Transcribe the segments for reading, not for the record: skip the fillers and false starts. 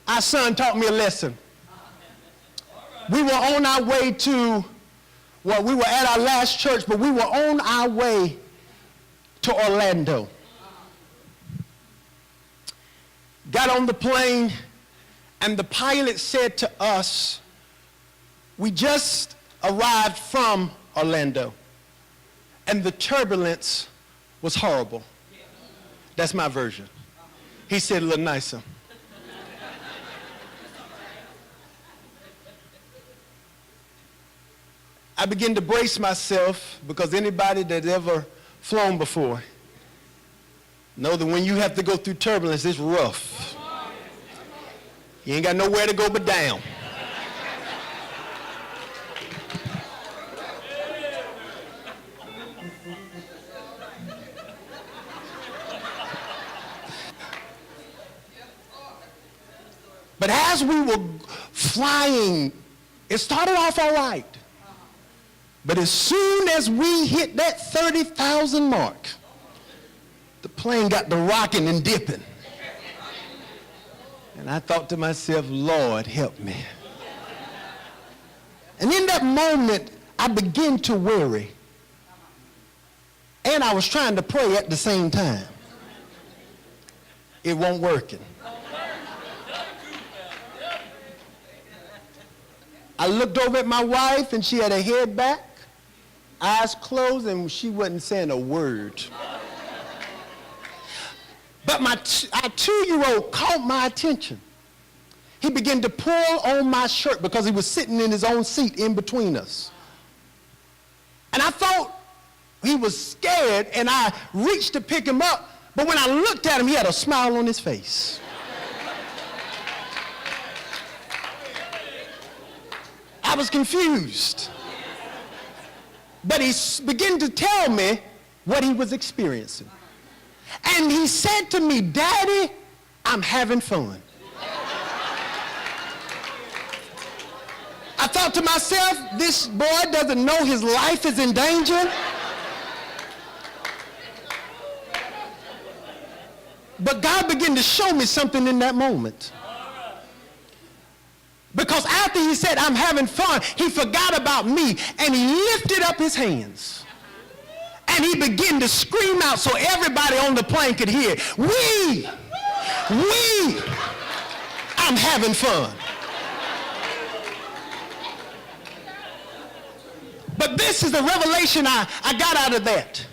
our son taught me a lesson. We were on our way to, well, we were at our last church, but we were on our way to Orlando. Got on the plane, and the pilot said to us, we just arrived from Orlando, and the turbulence was horrible. That's my version. He said a little nicer. I began to brace myself, because anybody that's ever flown before know that when you have to go through turbulence, it's rough. You ain't got nowhere to go but down. But as we were flying, it started off all right. But as soon as we hit that 30,000 mark, the plane got to rocking and dipping. And I thought to myself, Lord, help me. And in that moment, I began to worry. And I was trying to pray at the same time. It wasn't working. I looked over at my wife, and she had her head back, eyes closed, and she wasn't saying a word. But our 2-year-old caught my attention. He began to pull on my shirt because he was sitting in his own seat in between us. And I thought he was scared, and I reached to pick him up, but when I looked at him, he had a smile on his face. I was confused. But he began to tell me what he was experiencing. And he said to me, Daddy, I'm having fun. I thought to myself, this boy doesn't know his life is in danger. But God began to show me something in that moment. Because after he said, I'm having fun, he forgot about me, and he lifted up his hands. And he began to scream out so everybody on the plane could hear, we, I'm having fun. But this is the revelation I got out of that.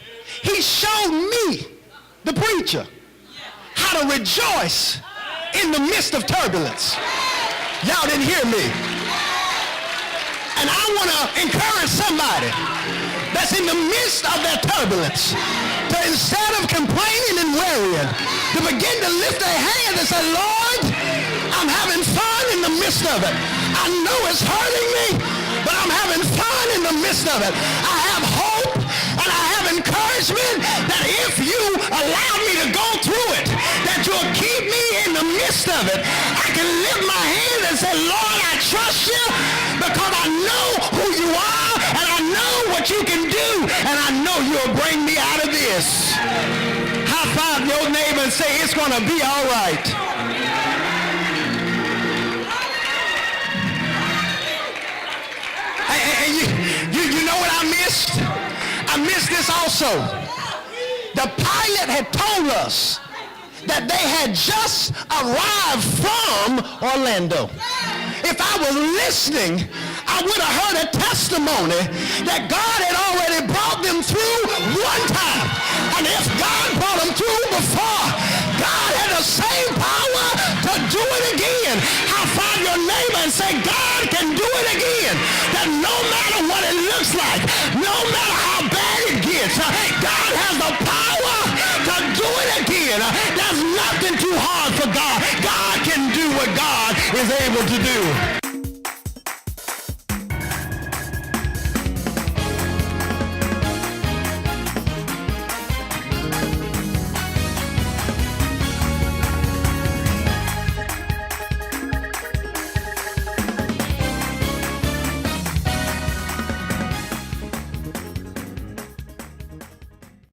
He showed me, the preacher, how to rejoice in the midst of turbulence. Y'all didn't hear me. And I want to encourage somebody that's in the midst of that turbulence to, instead of complaining and worrying, to begin to lift their hands and say, Lord, I'm having fun in the midst of it. I know it's hurting me, but I'm having fun in the midst of it. I have hope and I have encouragement that if you allow me to go through it, that you'll keep me in the midst of it. I can lift my hand and say, Lord, I trust you because I know who you are and I know what you can do and I know you'll bring me out of this. High five your neighbor and say, it's going to be all right. And you know what I missed? I missed this also. The pilot had told us that they had just arrived from Orlando. If I was listening, I would have heard a testimony that God had already brought them through one time. And if God brought them through before, God had the same power to do it again. High five your neighbor and say, God can do it again. That no matter what it looks like, no matter how bad it gets, God has the power to do it again. There's nothing too hard for God. God can do what God is able to do.